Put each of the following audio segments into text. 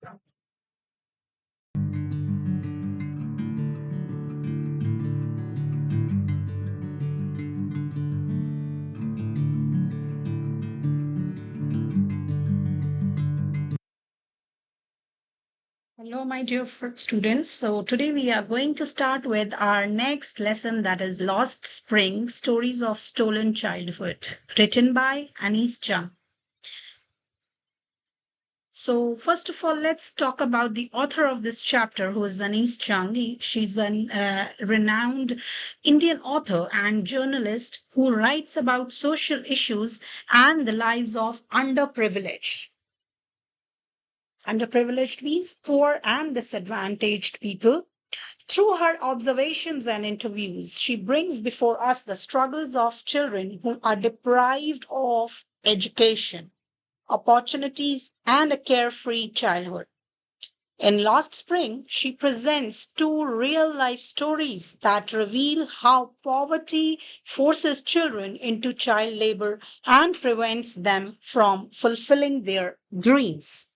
Hello, my dear students. So, today we are going to start with our next lesson, that is Lost Spring Stories of Stolen Childhood, written by Anis Chung. So, first of all, let's talk about the author of this chapter, who is Anis Chung. She's a renowned Indian author and journalist who writes about social issues and the lives of underprivileged. Underprivileged means poor and disadvantaged people. Through her observations and interviews, she brings before us the struggles of children who are deprived of education, opportunities, and a carefree childhood. In Lost Spring, she presents two real life stories that reveal how poverty forces children into child labor and prevents them from fulfilling their dreams.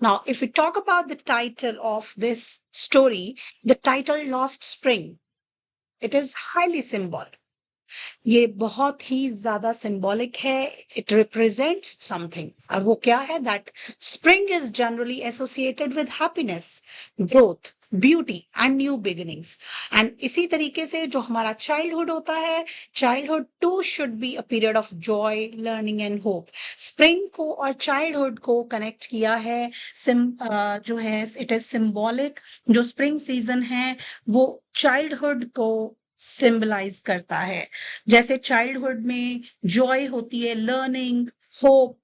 Now, if we talk about the title of this story, the title Lost Spring, it is highly symbolic. ये बहुत ही ज्यादा symbolic है. It represents something. और वो क्या है? That spring is generally associated with happiness, growth, beauty and new beginnings. And इसी तरीके से जो हमारा चाइल्डहुड होता है, childhood too should be a period of joy, learning and hope. Spring को और चाइल्डहुड को कनेक्ट किया है. जो है इट इज सिंबॉलिक. जो स्प्रिंग सीजन है वो चाइल्डहुड को सिंबलाइज करता है. जैसे चाइल्डहुड में जॉय होती है, learning, hope.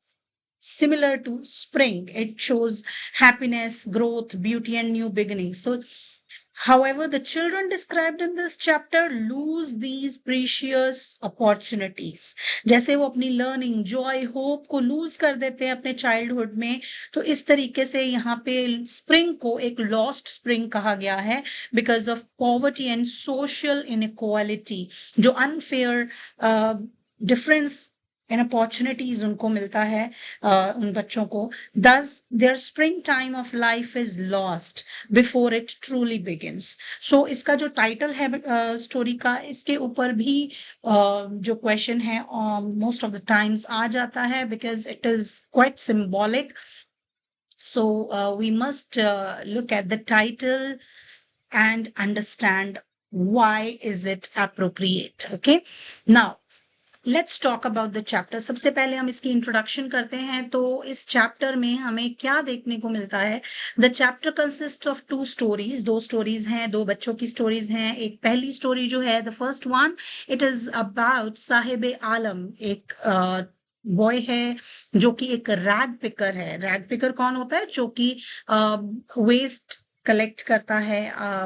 Similar to spring, it shows happiness, growth, beauty, and new beginnings. So, however, the children described in this chapter lose these precious opportunities. जैसे वो अपनी learning, joy, hope को lose कर देते हैं अपने childhood में, तो इस तरीके से यहाँ पे spring को एक lost spring कहा गया है because of poverty and social inequality. जो unfair difference इन अपॉर्चुनिटीज उनको मिलता है, उन बच्चों को. thus their spring time of life is lost before it truly begins. So इसका जो टाइटल है स्टोरी का, इसके ऊपर भी जो क्वेश्चन है मोस्ट ऑफ द टाइम्स आ जाता है because it is quite symbolic. So we must look at the title and understand why is it appropriate. Okay, now let's talk about the chapter. सबसे पहले हम इसकी इंट्रोडक्शन करते हैं. तो इस चैप्टर में हमें क्या देखने को मिलता है? The chapter consist of two stories. दो स्टोरीज हैं, दो बच्चों की स्टोरीज हैं. एक पहली स्टोरी जो है, the first one, it is about Sahib Alam. एक बॉय है जो कि एक रैग पिकर है. रैग पिकर कौन होता है? जो कि वेस्ट collect करता है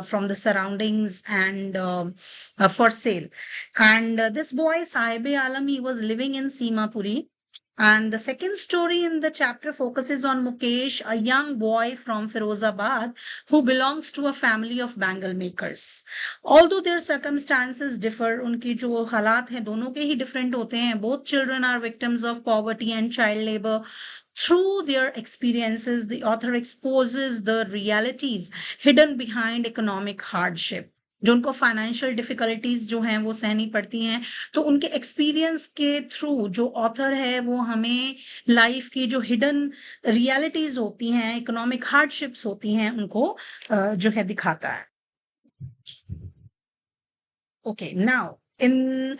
from the surroundings and for sale. And this boy Sahib Alam, he was living in Simapuri. And the second story in the chapter focuses on Mukesh, a young boy from Firozabad who belongs to a family of bangle makers. Although their circumstances differ, उनकी जो हालात हैं दोनों के ही different होते हैं. Both children are victims of poverty and child labor. Through their experiences, the author exposes the realities hidden behind economic hardship. जो उनको फाइनेंशियल डिफिकल्टीज जो हैं वो सहनी पड़ती हैं, तो उनके एक्सपीरियंस के थ्रू जो ऑथर है वो हमें लाइफ की जो हिडन रियलिटीज होती हैं, इकोनॉमिक हार्डशिप्स होती हैं, उनको जो है दिखाता है. Okay, now in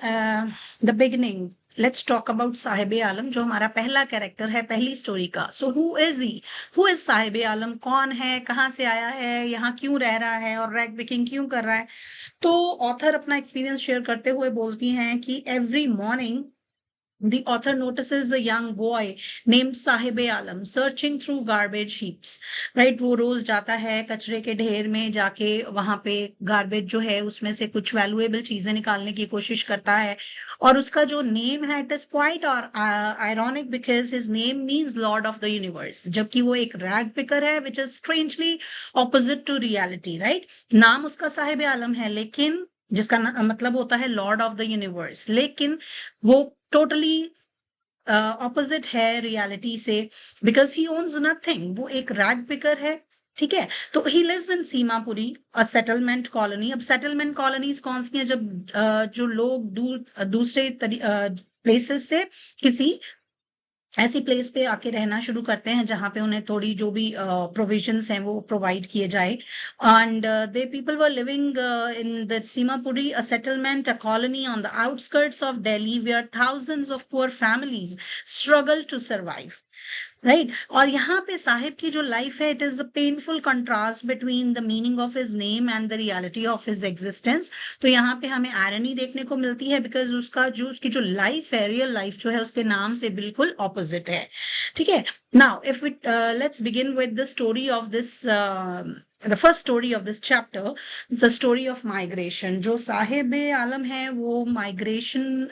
the beginning let's talk about Sahib Alam, जो हमारा पहला कैरेक्टर है पहली स्टोरी का. So who is he? Who is Sahib Alam? कौन है, कहाँ से आया है, यहाँ क्यों रह रहा है और रैग पिकिंग क्यों कर रहा है? तो ऑथर अपना एक्सपीरियंस शेयर करते हुए बोलती हैं कि every morning the author notices a young boy named Sahib Alam searching through garbage heaps. Right, वो रोज जाता है कचरे के ढेर में जाके वहां पे गार्बेज जो है उसमें से कुछ वैल्यूएबल चीजें निकालने की कोशिश करता है. और उसका जो नेम है, इट इज क्वाइट और ironic because his name means lord of the universe, जबकि वो एक रैग पिकर है, which is strangely opposite to reality. Right, नाम उसका साहिब आलम है, लेकिन जिसका मतलब होता है लॉर्ड ऑफ द यूनिवर्स, लेकिन वो टोटली ऑपोजिट है रियलिटी से, बिकॉज ही ओन्स नथिंग, वो एक रैग पिकर है, ठीक है। तो he lives in Seemapuri, a settlement colony. अब सेटलमेंट कॉलोनीज कौन सी हैं, जब जो लोग दूसरे प्लेसेस से किसी ऐसी प्लेस पे आके रहना शुरू करते हैं जहां पे उन्हें थोड़ी जो भी प्रोविजंस हैं वो प्रोवाइड किए जाए। And they people were living in the Seemapuri, a settlement, a colony on the outskirts of Delhi, where thousands of poor families struggle to survive, right. और यहाँ पे साहिब की जो लाइफ है, it is a painful contrast between the meaning of his name and the reality of his existence. तो यहाँ पे हमें आयरनी देखने को मिलती है, बिकॉज उसकी जो लाइफ है, रियल लाइफ जो है, उसके नाम से बिल्कुल ऑपोजिट है, ठीक है। Now if it let's begin with the story of this, the first story of this chapter, the story of migration. जो साहिब आलम है वो माइग्रेशन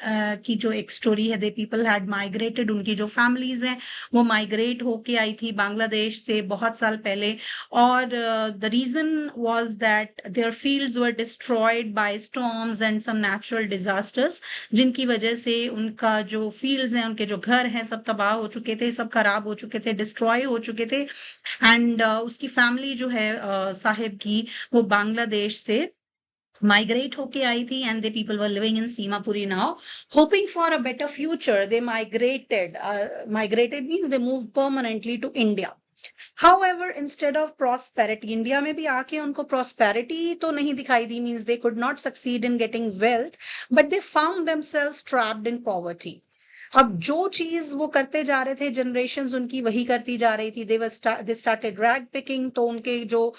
की जो एक स्टोरी है, दे पीपल हैड माइग्रेटेड, उनकी जो फैमिलीज हैं वो माइग्रेट होके आई थी बांग्लादेश से बहुत साल पहले। और the reason was that their fields were destroyed by storms and some natural disasters, जिनकी वजह से उनका जो फील्ड्स हैं, उनके जो घर हैं, सब तबाह हो चुके थे, सब खराब हो चुके थे, डिस्ट्रॉय हो चुके थे। एंड उसकी फैमिली जो है साहिब की, वो बांग्लादेश से migrate होके आई थी, and the people were living in Simapuri now, hoping for a better future. They migrated. Migrated means they moved permanently to India. However, instead of prosperity, India में भी आके उनको prosperity तो नहीं दिखाई दी, means they could not succeed in getting wealth, but they found themselves trapped in poverty. अब जो चीज वो करते जा रहे थे, जनरेशंस उनकी वही करती जा रही थी। दे स्टार्टेड रैग पिकिंग, तो उनके जो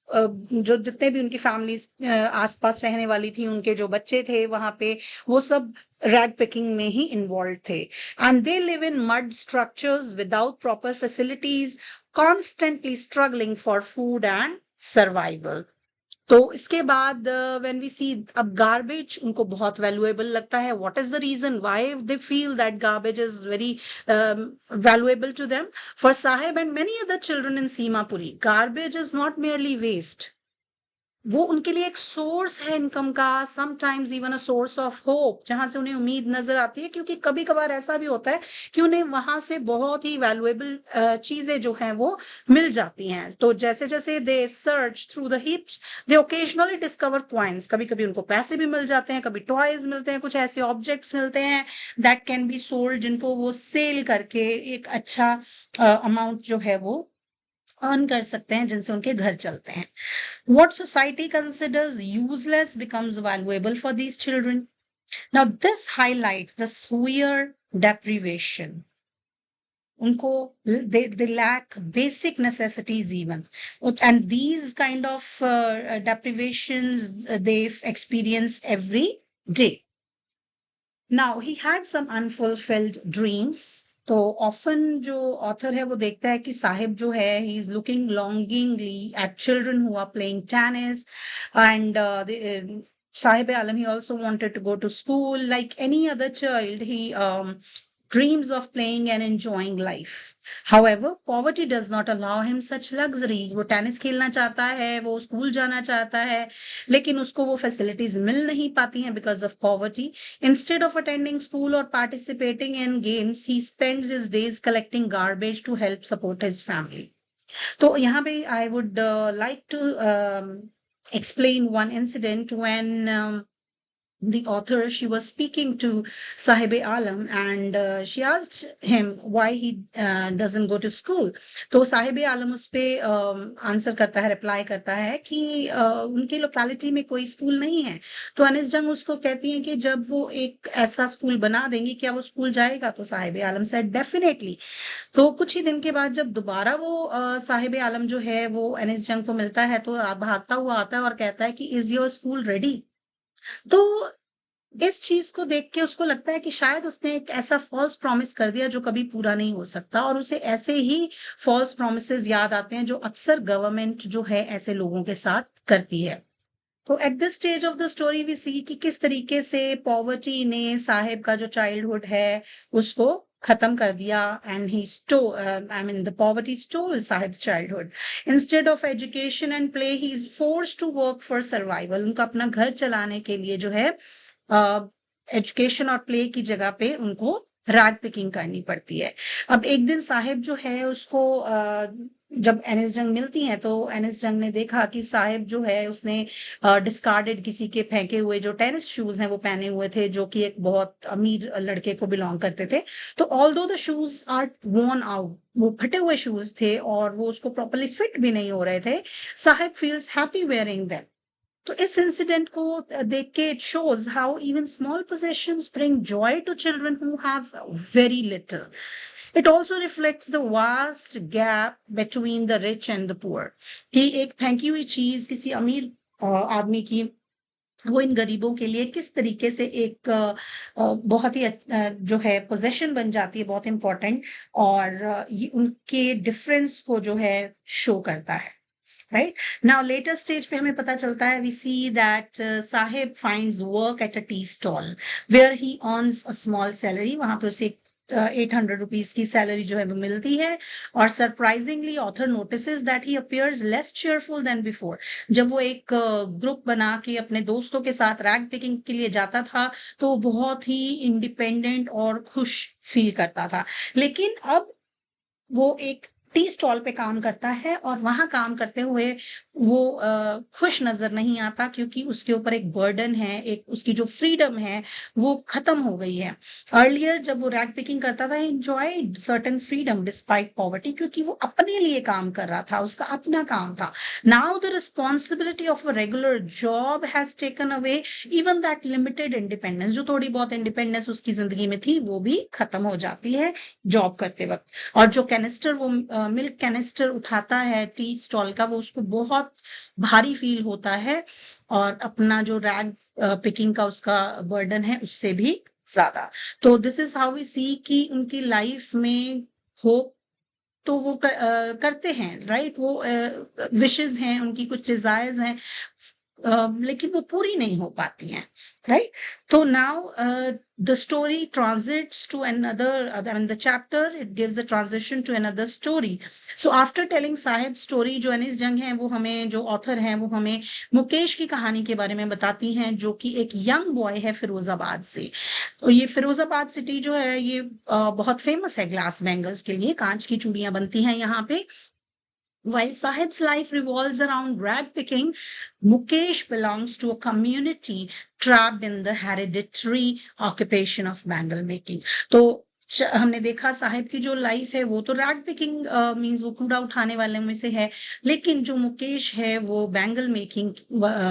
जितने भी उनकी फैमिलीज आसपास रहने वाली थी, उनके जो बच्चे थे वहां पे, वो सब रैग पिकिंग में ही इन्वॉल्व थे। And they live in mud structures without proper facilities, constantly struggling for food and survival. तो इसके बाद व्हेन वी सी, अब गार्बेज उनको बहुत वैल्यूएबल लगता है। What is the reason why they feel that garbage is very valuable to them? For Saheb and many other children in Seemapuri, garbage is not merely waste, वो उनके लिए एक सोर्स है इनकम का, sometimes even a source of hope, जहां से उन्हें उम्मीद नजर आती है। क्योंकि कभी कभार ऐसा भी होता है कि उन्हें वहां से बहुत ही वैल्यूएबल चीजें जो हैं वो मिल जाती हैं। तो जैसे जैसे they search through the heaps, they occasionally discover coins, कभी कभी उनको पैसे भी मिल जाते हैं, कभी टॉयज मिलते हैं, कुछ ऐसे ऑब्जेक्ट्स मिलते हैं दैट कैन बी सोल्ड, जिनको वो सेल करके एक अच्छा अमाउंट जो है वो अर्न कर सकते हैं, जिनसे उनके घर चलते हैं। What society considers useless becomes valuable for these children. Now, this highlights the severe deprivation. Unko, they lack basic necessities even. And these kind of deprivations they experience every day. Now, he had some unfulfilled dreams. तो often जो author है वो देखता है कि साहिब जो है, he is looking longingly at children who are playing tennis, and Sahib Alam, he also wanted to go to school like any other child. He dreams of playing and enjoying life. However, poverty does not allow him such luxuries. वो tennis खेलना चाहता है, वो school जाना चाहता है, लेकिन उसको वो फैसिलिटीज मिल नहीं पाती हैं because of poverty. Instead of attending school or participating in games, he spends his days collecting garbage to help support his family. तो यहाँ पे I would like to explain one incident when the author, she was speaking to Sahib Alam, and she asked him why he doesn't go to school. तो साहिब आलम उस पे answer करता है, reply करता है कि उनकी लोकेलिटी में कोई स्कूल नहीं है। तो अनिस जंग उसको कहती हैं कि जब वो एक ऐसा स्कूल बना देंगी, क्या वो स्कूल जाएगा? तो साहिब आलम सेड डेफिनेटली। तो कुछ ही दिन के बाद जब दोबारा वो साहिब आलम जो है वो अनिस जंग को मिलता है, तो भागता हुआ आता है और कहता है कि इज योर स्कूल रेडी? तो इस चीज को देख के उसको लगता है कि शायद उसने एक ऐसा फॉल्स प्रॉमिस कर दिया जो कभी पूरा नहीं हो सकता, और उसे ऐसे ही फॉल्स प्रॉमिसेस याद आते हैं जो अक्सर गवर्नमेंट जो है ऐसे लोगों के साथ करती है। तो at this stage of the story we see कि किस तरीके से पॉवर्टी ने साहिब का जो चाइल्डहुड है उसको खत्म कर दिया, and he the poverty stole Saheb's childhood. Instead of education and play, he is forced to work for survival. उनका अपना घर चलाने के लिए जो है एजुकेशन और प्ले की जगह पे उनको रैग पिकिंग करनी पड़ती है। अब एक दिन साहिब जो है उसको जब एनिस जंग मिलती हैं तो एनिस जंग ने देखा कि साहिब जो है उसने डिस्कार्डेड किसी के फेंके हुए जो टेनिस शूज हैं वो पहने हुए थे, जो कि एक बहुत अमीर लड़के को बिलोंग करते थे। तो although the shoes are worn out, वो फटे हुए शूज थे और वो उसको प्रॉपरली फिट भी नहीं हो रहे थे, Sahib feels happy wearing them. तो इस इंसिडेंट को देख के it shows how even small possessions bring joy to children who have very little. It also reflects the vast gap between the rich and the poor. कि एक फेंकी हुई चीज किसी अमीर आदमी की, वो इन गरीबों के लिए किस तरीके से एक बहुत ही जो है पोजेशन बन जाती है, बहुत इंपॉर्टेंट, और ये उनके डिफरेंस को जो है शो करता है। राइट नाउ लेटर स्टेज पे हमें पता चलता है, we see that Saheb finds work at a tea stall where he earns a small salary. वहां पे उसे 800 रुपीज की सैलरी जो है वो मिलती है। और surprisingly author notices that he appears less cheerful than before. जब वो एक ग्रुप बना के अपने दोस्तों के साथ रैग पिकिंग के लिए जाता था तो बहुत ही इंडिपेंडेंट और खुश फील करता था, लेकिन अब वो एक टी स्टॉल पे काम करता है और वहां काम करते हुए वो खुश नजर नहीं आता, क्योंकि उसके ऊपर एक बर्डन है, एक उसकी जो फ्रीडम है वो खत्म हो गई है। अर्लियर जब वो रैग पिकिंग करता था, enjoy certain freedom despite poverty, क्योंकि वो अपने लिए काम कर रहा था, उसका अपना काम था। Now the responsibility of a regular job has taken away even that limited independence. जो थोड़ी बहुत इंडिपेंडेंस उसकी जिंदगी में थी वो भी खत्म हो जाती है जॉब करते वक्त। और जो कैनिस्टर वो मिल्क कैनिस्टर उठाता है टी स्टॉल का, वो उसको बहुत भारी फील होता है, और अपना जो रैग पिकिंग का उसका बर्डन है उससे भी ज्यादा। तो this is how we see कि उनकी लाइफ में होप तो वो करते हैं, राइट, वो विशेस हैं, उनकी कुछ डिजायर्स हैं, लेकिन वो पूरी नहीं हो पाती हैं, राइट। तो now the story transits to another, I mean the chapter, it gives a transition to another story. So after telling Sahib story, जो अनीस जंग है वो हमें, जो ऑथर हैं वो हमें मुकेश की कहानी के बारे में बताती हैं, जो कि एक यंग बॉय है फिरोजाबाद से। तो ये फिरोजाबाद सिटी जो है ये बहुत फेमस है ग्लास बैंगल्स के लिए, कांच की चूड़ियां बनती हैं यहाँ पे। While Sahib's life revolves around rag picking, Mukesh belongs to a community trapped in the hereditary occupation of bangle making. तो हमने देखा साहिब की जो लाइफ है वो तो रैग पिकिंग मींस वो कूड़ा उठाने वाले में से है, लेकिन जो मुकेश है वो बैंगल मेकिंग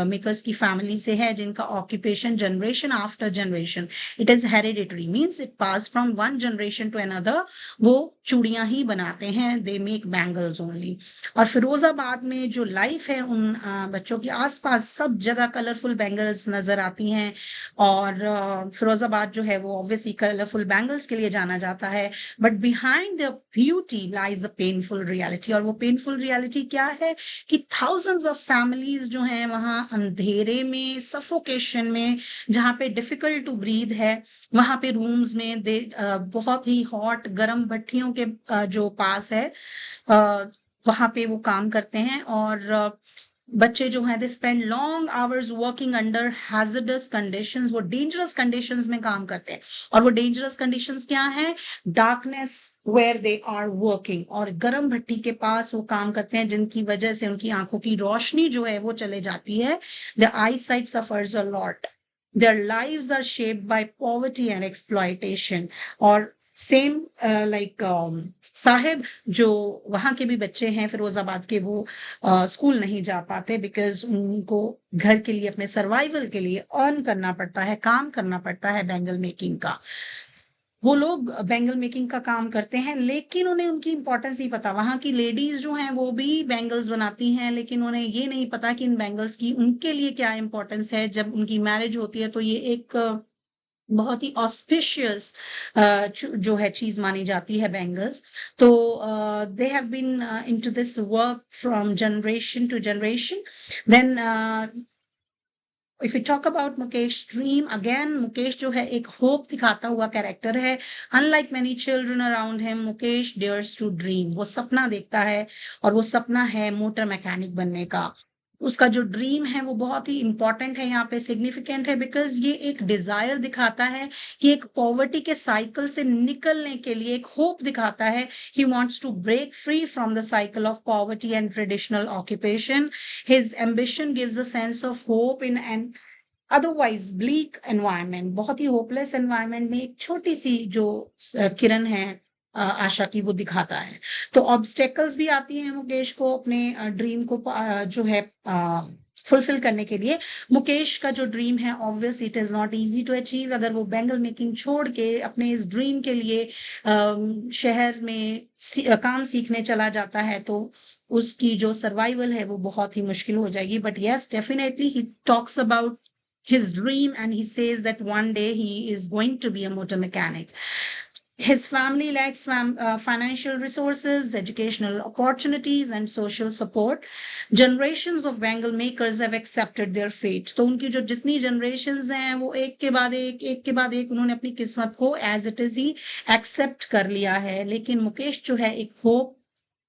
मेकर्स की फैमिली से है, जिनका occupation generation after generation, it is hereditary, means it pass from one generation to another. वो चूड़ियां ही बनाते हैं, दे मेक बैंगल्स ओनली। और फिरोजाबाद में जो लाइफ है उन बच्चों के आसपास सब जगह कलरफुल बैंगल्स नजर आती हैं। और फिरोजाबाद जो है वो ऑब्वियसली कलरफुल बैंगल्स के लिए जाना जाता है, but behind the beauty lies a painful reality. और वो पेनफुल रियलिटी क्या है कि थाउजेंड्स ऑफ फैमिलीज जो हैं वहाँ अंधेरे में, सफोकेशन में, जहाँ पे डिफिकल्ट टू ब्रीथ है, वहां पे रूम्स में बहुत ही हॉट गर्म भट्टियों के जो पास है वहां पे वो काम करते हैं। और बच्चे जो हैं they spend long hours working under hazardous conditions, वो डेंजरस कंडीशंस में काम करते हैं। और वो डेंजरस कंडीशंस क्या हैं? Darkness where they are working, और गर्म भट्टी के पास वो काम करते हैं, जिनकी वजह से उनकी आंखों की रोशनी जो है वो चले जाती है। The I site suffers a lot, their lives are shaped by poverty and exploitation. और सेम लाइक साहिब, जो वहां के भी बच्चे हैं फिरोजाबाद के, वो स्कूल नहीं जा पाते बिकॉज उनको घर के लिए, अपने सर्वाइवल के लिए अर्न करना पड़ता है, काम करना पड़ता है बैंगल मेकिंग का। वो लोग बैंगल मेकिंग का काम करते हैं, लेकिन उन्हें उनकी इंपॉर्टेंस नहीं पता। वहां की लेडीज जो हैं वो भी बैंगल्स बनाती हैं, लेकिन उन्हें ये नहीं पता कि इन बैंगल्स की उनके लिए क्या इंपॉर्टेंस है। जब उनकी मैरिज होती है तो ये एक बहुत ही ऑस्पिशियस जो है चीज मानी जाती है बैंगल्स। तो they have been into this work from generation to generation. Then if you talk about Mukesh dream, again Mukesh जो है एक होप दिखाता हुआ कैरेक्टर है। Unlike many children around him, Mukesh dares to dream, वो सपना देखता है, और वो सपना है मोटर मैकेनिक बनने का। उसका जो ड्रीम है वो बहुत ही इंपॉर्टेंट है, यहाँ पे सिग्निफिकेंट है, बिकॉज ये एक डिजायर दिखाता है कि एक पॉवर्टी के साइकिल से निकलने के लिए एक होप दिखाता है. ही wants to break free from the cycle of poverty and traditional occupation. His ambition gives a sense of hope in an otherwise bleak environment, बहुत ही होपलेस एनवायरनमेंट में एक छोटी सी जो किरण है आशा की, वो दिखाता है. तो ऑब्स्टेकल्स भी आती हैं मुकेश को अपने ड्रीम को जो है फुलफिल करने के लिए. मुकेश का जो ड्रीम है, obvious it is not easy to achieve. अगर वो बैंगल मेकिंग छोड़ के अपने इस ड्रीम के लिए शहर में काम सीखने चला जाता है, तो उसकी जो सर्वाइवल है वो बहुत ही मुश्किल हो जाएगी. But yes, definitely he talks about his dream and he says that one day he is going to be a motor mechanic. His family lacks financial resources, educational opportunities and social support. Generations of Bengal makers have accepted their fate. तो उनकी जो जितनी generations हैं वो एक के बाद एक उन्होंने अपनी किस्मत को as it is he accept कर लिया है. लेकिन मुकेश जो है एक hope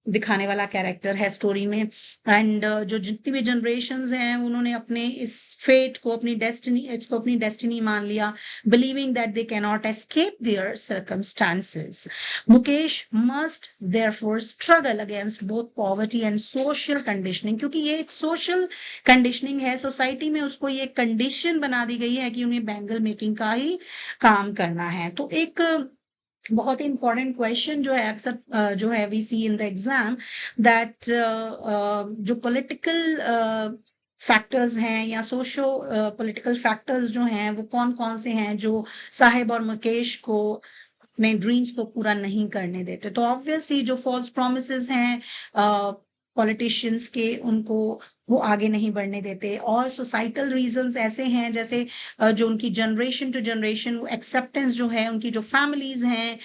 दिखाने वाला कैरेक्टर है स्टोरी में. एंड जो जितनी भी जनरेशंस हैं उन्होंने अपने इस फेट को अपनी डेस्टिनी मान लिया, believing that they can not escape their circumstances. Mukesh must therefore struggle against both poverty and social conditioning, क्योंकि ये एक सोशल कंडीशनिंग है. सोसाइटी में उसको ये कंडीशन बना दी गई है कि उन्हें बैंगल मेकिंग का ही काम करना है. तो एक बहुत ही इंपॉर्टेंट क्वेश्चन जो है अक्सर जो है we see in the exam, that जो पॉलिटिकल फैक्टर्स हैं या सोशो पॉलिटिकल फैक्टर्स जो हैं वो कौन कौन से हैं जो साहिब और मुकेश को अपने ड्रीम्स को पूरा नहीं करने देते. तो ऑब्वियसली जो फॉल्स प्रोमिसेस हैं पॉलिटिशियंस के, उनको वो आगे नहीं बढ़ने देते. और सोसाइटल रीजंस ऐसे हैं जैसे जो उनकी जनरेशन टू जनरेशन वो एक्सेप्टेंस जो है, उनकी जो फैमिलीज हैं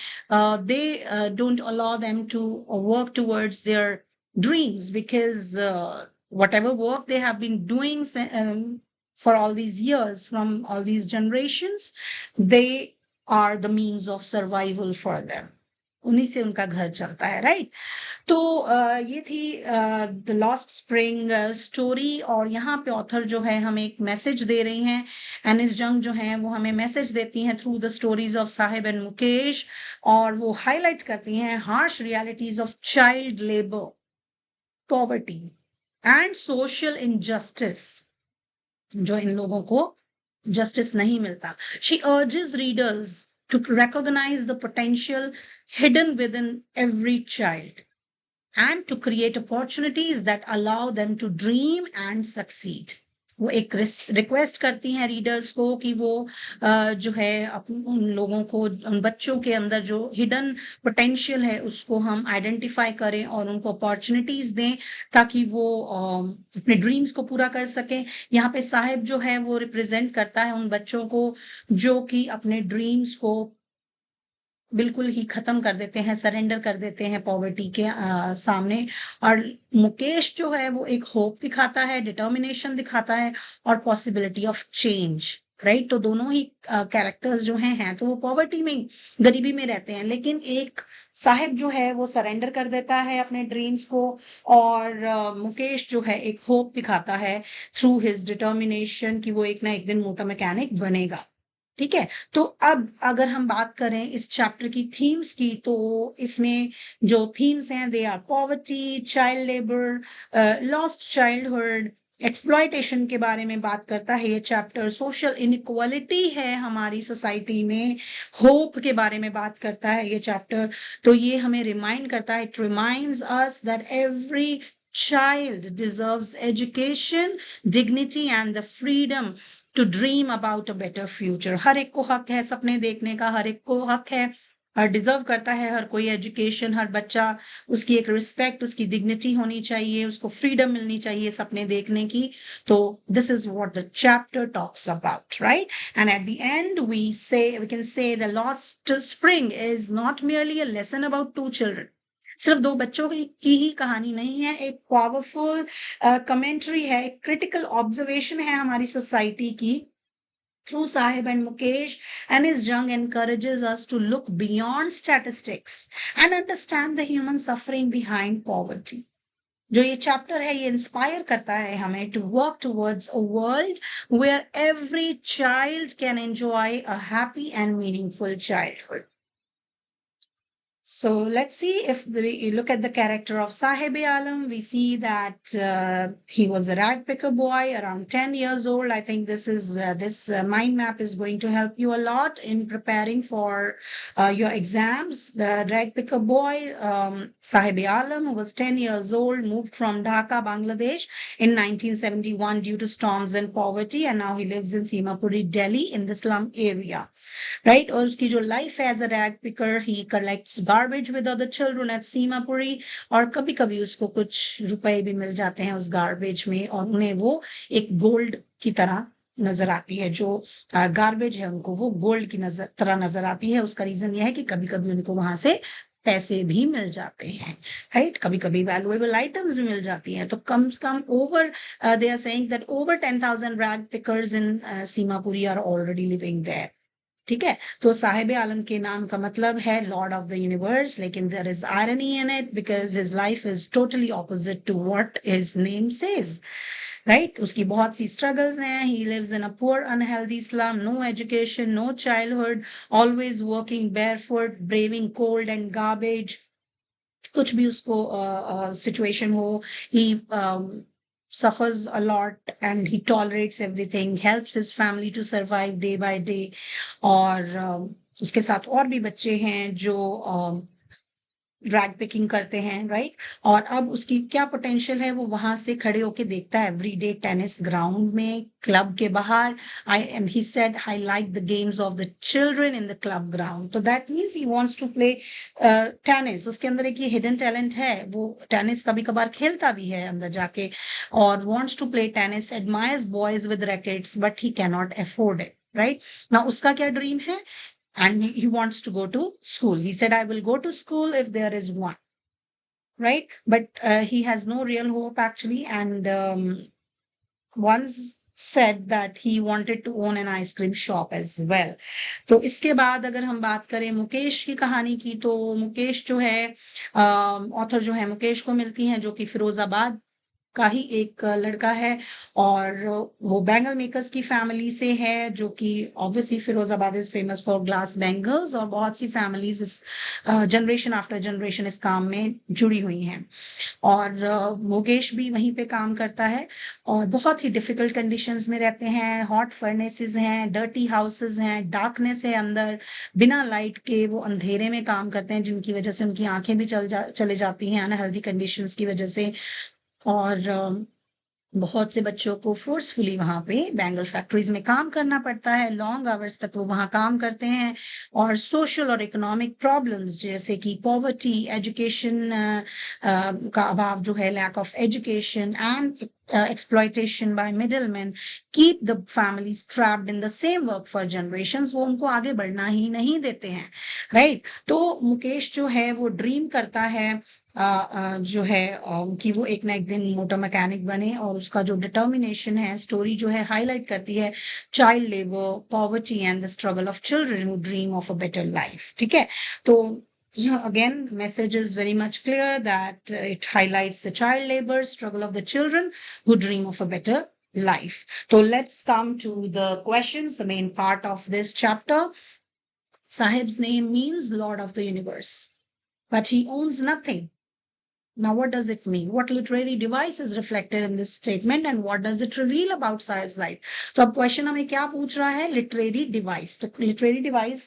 they don't allow them to work towards their dreams, because whatever work they have been doing for all these years, from all these generations, they are the means of survival for them. उन्हीं से उनका घर चलता है, right. तो ये थी the lost spring story. और यहाँ पे ऑथर जो है हमें एक मैसेज दे रही हैं. एनिस जंग जो है वो हमें मैसेज देती हैं through the stories of Sahib and Mukesh, और वो हाईलाइट करती हैं harsh realities of child labour, poverty and social injustice, जो इन लोगों को जस्टिस नहीं मिलता. She urges readers to recognize the potential hidden within every child and to create opportunities that allow them to dream and succeed. वो एक request करती हैं readers को कि वो जो है उन लोगों को, उन बच्चों के अंदर जो हिडन पोटेंशियल है उसको हम आइडेंटिफाई करें और उनको अपॉर्चुनिटीज दें ताकि वो अपने ड्रीम्स को पूरा कर सकें. यहाँ पे साहिब जो है वो रिप्रेजेंट करता है उन बच्चों को जो कि अपने ड्रीम्स को बिल्कुल ही खत्म कर देते हैं, सरेंडर कर देते हैं पॉवर्टी के सामने. और मुकेश जो है वो एक होप दिखाता है, डिटर्मिनेशन दिखाता है और पॉसिबिलिटी ऑफ चेंज, राइट. तो दोनों ही कैरेक्टर्स जो हैं तो वो पॉवर्टी में, गरीबी में रहते हैं, लेकिन एक साहिब जो है वो सरेंडर कर देता है अपने ड्रीम्स को, और मुकेश जो है एक होप दिखाता है थ्रू हिज डिटर्मिनेशन कि वो एक ना एक दिन मोटर मैकेनिक बनेगा. ठीक है. तो अब अगर हम बात करें इस चैप्टर की थीम्स की, तो इसमें जो थीम्स हैं they are poverty, child labour, lost childhood, exploitation के बारे में बात करता है ये चैप्टर. सोशल इनइक्वालिटी है हमारी सोसाइटी में, होप के बारे में बात करता है ये चैप्टर. तो ये हमें रिमाइंड करता है, it reminds us that every child deserves education, dignity and the freedom to dream about a better future. हर एक को हक है सपने देखने का, हर एक को हक है और डिजर्व करता है हर कोई एजुकेशन. हर बच्चा, उसकी एक रिस्पेक्ट, उसकी डिग्निटी होनी चाहिए, उसको फ्रीडम मिलनी चाहिए सपने देखने की. तो this is what the chapter talks about, right. And at the end we can say the lost spring is not merely a lesson about two children. सिर्फ दो बच्चों की ही कहानी नहीं है, एक पावरफुल कमेंट्री है, एक क्रिटिकल ऑब्जर्वेशन है हमारी सोसाइटी की. Through Sahib and Mukesh, Anis Jung encourages us to look beyond statistics and understand the human suffering behind poverty. जो ये चैप्टर है ये इंस्पायर करता है हमें to work towards a world where every child can enjoy a happy and meaningful childhood. So let's see if we look at the character of Sahib Alam. We see that he was a rag picker boy around 10 years old. I think this mind map is going to help you a lot in preparing for your exams. The rag picker boy, Sahib Alam, who was 10 years old, moved from Dhaka, Bangladesh in 1971 due to storms and poverty, and now he lives in Simapuri, Delhi, in the slum area. Right और उसकी जो life है as a rag picker he collects garbage with other children at Seemapuri और कभी कभी उसको कुछ रुपए भी मिल जाते हैं उस गार्बेज में और उन्हें वो एक गोल्ड की तरह नजर आती है. जो गार्बेज है उनको वो गोल्ड की तरह नजर आती है. उसका रीजन ये है कि कभी कभी उनको वहां से पैसे भी मिल जाते हैं. राइट कभी कभी वैल्यूएबल आइटम्स भी मिल जाती हैं. तो कम से कम over they are saying that over 10,000 rag pickers in Seemapuri are already living there. ठीक है. तो साहिब आलम के नाम का मतलब है लॉर्ड ऑफ द यूनिवर्स. लेकिन there is irony in it because his life is totally opposite to what his name says. Right उसकी बहुत सी स्ट्रगल्स हैं. He lives in a poor unhealthy slum, no education, no childhood, always working barefoot, braving cold and garbage. कुछ भी उसको situation हो ही suffers a lot and he tolerates everything, helps his family to survive day by day. और उसके साथ और भी बच्चे हैं जो ड्रैग पिकिंग करते हैं. राइट और अब उसकी क्या पोटेंशियल है वो वहां से खड़े होके देखता है एवरीडे टेनिस ग्राउंड में क्लब के बाहर. And he said I like the games of the children in the club ground. तो that means he wants to play tennis. उसके अंदर एक ये हिडन टैलेंट है. वो टेनिस कभी कभार खेलता भी है अंदर जाके और wants to play tennis, admires boys with rackets but he can not afford it. Right ना उसका क्या ड्रीम है and he wants to go to school. He said, I will go to school if there is one. Right? But he has no real hope actually. And once said that he wanted to own an ice cream shop as well. तो इसके बाद अगर हम बात करें मुकेश की कहानी की तो मुकेश जो है ऑथर जो है मुकेश को मिलती हैं जो कि फिरोजाबाद का ही एक लड़का है और वो बैंगल मेकर्स की फैमिली से है जो कि obviously Firozabad is famous for glass bangles और बहुत सी फैमिलीज इस जनरेशन आफ्टर जनरेशन इस काम में जुड़ी हुई हैं. और मुकेश भी वहीं पे काम करता है और बहुत ही डिफिकल्ट कंडीशंस में रहते हैं. हॉट फर्नेसेस हैं, डर्टी हाउसेस हैं, डार्कनेस है अंदर, बिना लाइट के वो अंधेरे में काम करते हैं जिनकी वजह से उनकी आंखें भी चले जाती हैं अनहेल्दी कंडीशंस की वजह से. और बहुत से बच्चों को फोर्सफुली वहां पे बैंगल फैक्ट्रीज में काम करना पड़ता है. लॉन्ग आवर्स तक वो वहां काम करते हैं और सोशल और इकोनॉमिक प्रॉब्लम्स जैसे कि पॉवर्टी, एजुकेशन का अभाव जो है, lack of education and exploitation by middlemen keep the families trapped in the same work for generations. वो उनको आगे बढ़ना ही नहीं देते हैं. राइट तो मुकेश जो है वो ड्रीम करता है जो है कि वो एक ना एक दिन मोटर मैकेनिक बने और उसका जो डिटर्मिनेशन है स्टोरी जो है हाईलाइट करती है child labour, poverty and the struggle of children who dream of a better life. ठीक है तो again message is very much clear that it highlights the child labor struggle of the children who dream of a better life. So let's come to the questions, the main part of this chapter. Sahib's name means Lord of the Universe, but he owns nothing. Now, what does it mean? What literary device is reflected in this statement and what does it reveal about Sahib's life? तो अब question हमें क्या पूछ रहा है? Literary device. तो literary device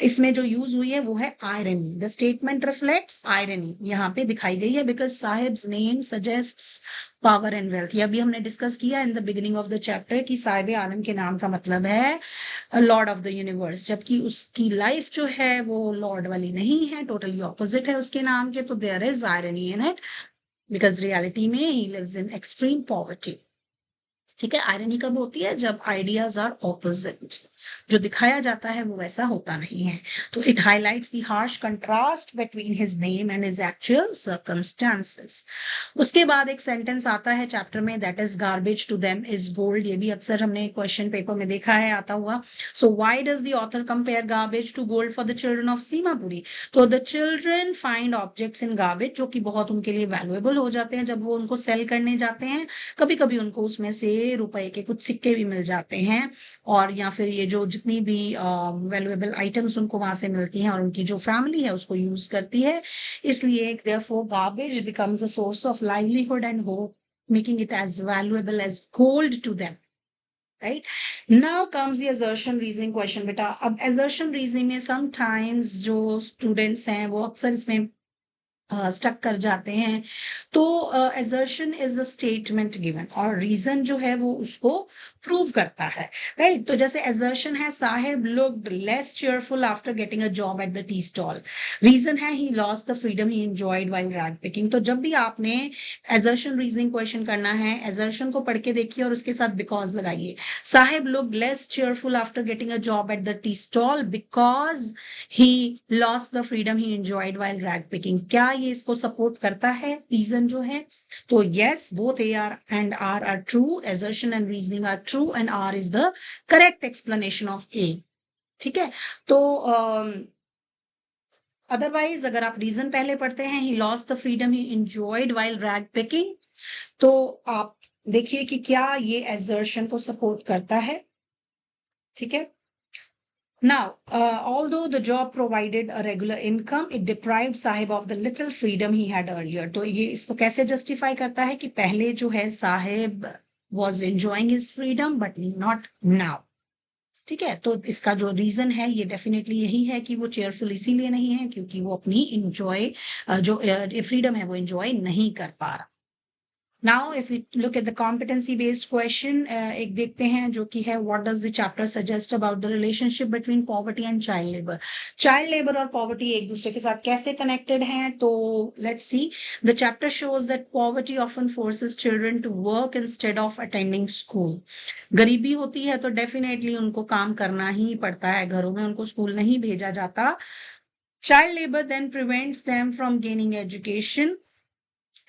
इसमें जो यूज हुई है वो है irony. The statement reflects irony यहाँ पे दिखाई गई है because sahibs name suggests power and wealth. ये अभी हमने डिस्कस किया इन the beginning of the chapter कि साहिब आलम के नाम का मतलब है लॉर्ड ऑफ द यूनिवर्स, जबकि उसकी लाइफ जो है वो लॉर्ड वाली नहीं है, टोटली ऑपोजिट है उसके नाम के. तो there is irony in it because reality में he lives in extreme poverty. ठीक है आयरनी कब होती है? जब आइडियाज आर ऑपोजिट. जो दिखाया जाता है वो वैसा होता नहीं है। तो it highlights the harsh contrast between his name and his actual circumstances. उसके बाद एक सेंटेंस आता है चैप्टर में, that is garbage to them is gold. ये भी अक्सर हमने क्वेश्चन पेपर में देखा है आता हुआ। So why does the author compare garbage to gold for the children of Seemapuri? तो the children find objects in garbage जो कि बहुत उनके लिए वैल्यूएबल हो जाते हैं जब वो उनको सेल करने जाते हैं। कभी कभी उनको उसमें से रुपए के कुछ सिक्के भी मिल जाते हैं, और या फिर ये जो जितनी भी वैल्यूएबल आइटम्स उनको वहां से मिलती हैं और उनकी जो फैमिली है उसको यूज करती है। इसलिए therefore garbage becomes a source of livelihood and hope, making it as valuable as gold to them. Right? Now comes the assertion reasoning question. बेटा अब assertion reasoning में sometimes जो students हैं वो अक्सर इसमें स्टक कर जाते हैं। तो assertion is a statement given और reason जो है वो उसको प्रूव करता है, राइट? तो जैसे assertion है, Sahib looked less cheerful after getting a job at the tea stall. Reason है he lost the freedom he enjoyed while rag picking. तो जब भी आपने assertion reasoning क्वेश्चन करना है, assertion को पढ़ के देखिए और उसके साथ because लगाइए। Sahib looked less cheerful after getting a job at the tea stall because he lost the freedom he enjoyed while rag picking. क्या ये इसको सपोर्ट करता है रीजन जो है? तो yes, both A and R are true. Assertion and reasoning are true and R is the correct explanation of A. ठीक है? तो अदरवाइज अगर आप रीजन पहले पढ़ते हैं, he lost the freedom he enjoyed while rag picking, तो आप देखिए कि क्या ये assertion को सपोर्ट करता है। ठीक है? Now, although the job provided a regular income, it deprived Sahib of the little freedom he had earlier. तो ये इसको कैसे justify करता है कि पहले जो है Sahib was enjoying his freedom but not now. ठीक है? तो इसका जो रीजन है ये डेफिनेटली यही है कि वो चेयरफुल इसीलिए नहीं है क्योंकि वो अपनी इंजॉय जो फ्रीडम है वो इंजॉय नहीं कर पा रहा। Now, if we look at the competency-based question, एक देखते हैं जो कि है what does the chapter suggest about the relationship between poverty and child labor? Child labor और poverty एक दूसरे के साथ कैसे connected हैं? तो let's see. The chapter shows that poverty often forces children to work instead of attending school. गरीबी होती है तो definitely उनको काम करना ही पड़ता है, घरों में उनको स्कूल नहीं भेजा जाता। Child labor then prevents them from gaining education,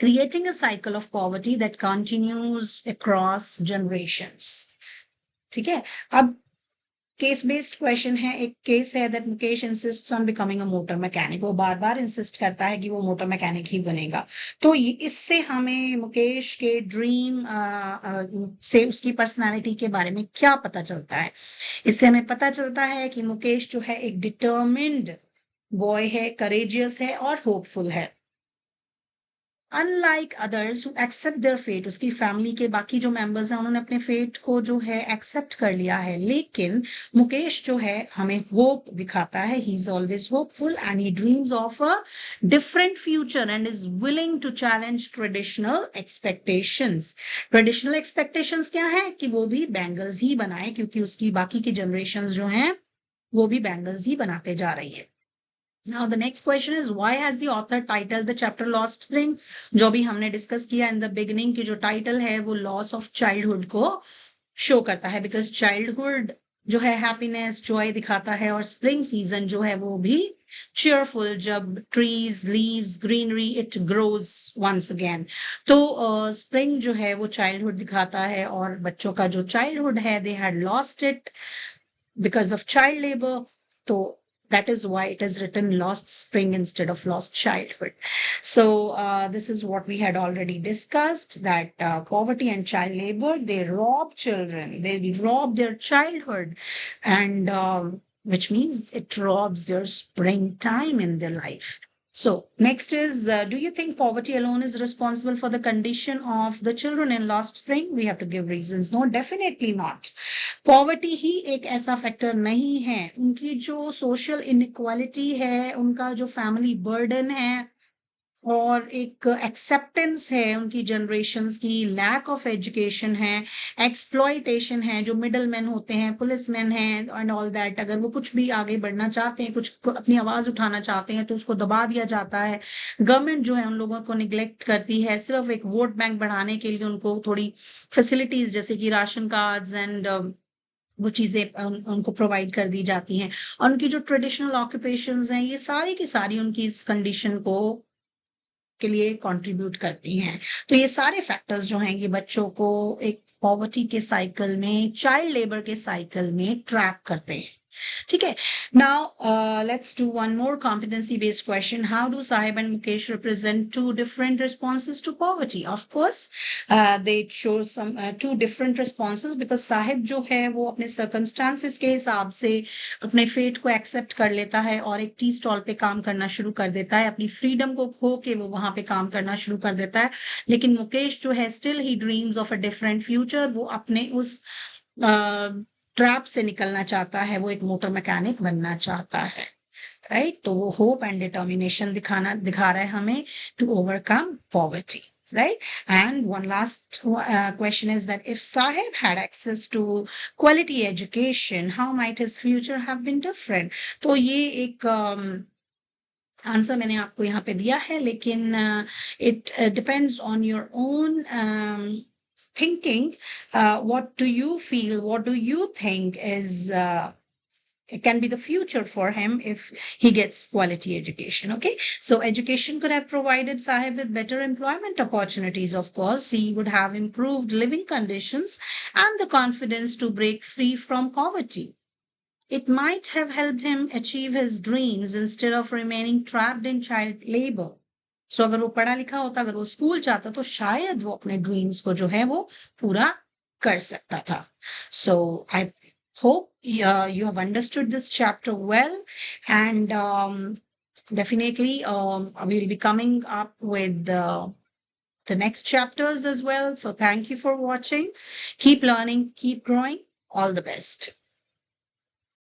creating a cycle of poverty that continues across generations. ठीक है? अब केस बेस्ड क्वेश्चन है। एक केस है that Mukesh इंसिस्ट्स on becoming a motor mechanic. वो बार बार इंसिस्ट करता है कि वो मोटर मैकेनिक ही बनेगा। तो इससे हमें मुकेश के ड्रीम से उसकी पर्सनालिटी के बारे में क्या पता चलता है? इससे हमें पता चलता है कि मुकेश जो है एक डिटर्मिन्ड बॉय है, करेजियस है और होपफुल है। Unlike others who accept their fate, उसकी फैमिली के बाकी जो मेंबर्स हैं उन्होंने अपने फेट को जो है एक्सेप्ट कर लिया है, लेकिन मुकेश जो है हमें होप दिखाता है। He is always hopeful and he dreams of a different future and is willing to challenge traditional expectations. Traditional expectations क्या है? कि वो भी बैंगल्स ही बनाए, क्योंकि उसकी बाकी की जनरेशन जो हैं वो भी बैंगल्स ही बनाते जा रही है। Now the next question is why has the author titled the chapter Lost Spring? जो भी हमने डिस्कस किया इन द बिगिनिंग की जो टाइटल है वो लॉस ऑफ चाइल्डहुड को शो करता है, बिकॉज चाइल्डहुड जो है हैप्पीनेस जॉय दिखाता है और स्प्रिंग सीजन जो है वो भी cheerful, जब trees leaves greenery it grows once again. तो स्प्रिंग जो है वो चाइल्डहुड दिखाता है और बच्चों का जो चाइल्डहुड है they had lost it because of child labor. So that is why it is written lost spring instead of lost childhood. So this is what we had already discussed, that poverty and child labor, they rob children, they rob their childhood, and which means it robs their springtime in their life. So next is, do you think poverty alone is responsible for the condition of the children in Lost Spring? We have to give reasons. No, definitely not. Poverty ही एक ऐसा factor नहीं है। उनकी जो social inequality है, उनका जो फैमिली बर्डन है और एक एक्सेप्टेंस है उनकी जनरेशन्स की, लैक ऑफ एजुकेशन है, एक्सप्लॉइटेशन है, जो मिडल मैन होते हैं, पुलिस मैन हैं एंड ऑल दैट, अगर वो कुछ भी आगे बढ़ना चाहते हैं, कुछ अपनी आवाज उठाना चाहते हैं तो उसको दबा दिया जाता है। गवर्नमेंट जो है उन लोगों को निग्लेक्ट करती है, सिर्फ एक वोट बैंक बढ़ाने के लिए उनको थोड़ी फैसिलिटीज जैसे कि राशन कार्ड्स एंड वो चीज़ें उनको प्रोवाइड कर दी जाती हैं और उनकी जो ट्रेडिशनल ऑक्यूपेशंस हैं, ये सारी की सारी उनकी इस कंडीशन को के लिए कंट्रीब्यूट करती हैं। तो ये सारे फैक्टर्स जो हैं, ये बच्चों को एक पॉवर्टी के साइकिल में, चाइल्ड लेबर के साइकिल में ट्रैप करते हैं। ठीक है। Now, let's do one more competency-based question. How do Sahib and Mukesh represent two different responses to poverty? Of course, they show some two different responses because Sahib जो है वो अपने circumstances के हिसाब से अपने फेट को एक्सेप्ट कर लेता है और एक टी स्टॉल पे काम करना शुरू कर देता है, अपनी फ्रीडम को खो के वो वहां पे काम करना शुरू कर देता है। लेकिन मुकेश जो है, still he dreams of a different future. वो अपने उस ट्रैप से निकलना चाहता है, वो एक मोटर मैकेनिक बनना चाहता है। राइट, तो वो होप एंड डिटर्मिनेशन दिखा रहा है हमें to overcome poverty. Right. And one last question is that if Sahib had access to quality education, how might his future have been different? तो ये एक आंसर मैंने आपको यहाँ पे दिया है, लेकिन it depends on your own thinking. What do you feel? What do you think is it can be the future for him if he gets quality education? Okay, so education could have provided Sahib with better employment opportunities. Of course, he would have improved living conditions and the confidence to break free from poverty. It might have helped him achieve his dreams instead of remaining trapped in child labor. So अगर वो पढ़ा लिखा होता, अगर वो school जाता, तो शायद वो अपने ड्रीम्स को जो है वो पूरा कर सकता था. So I hope you have understood this chapter well, and definitely we'll be coming up with the next chapters as well. So thank you for watching. Keep learning, keep growing. All the best.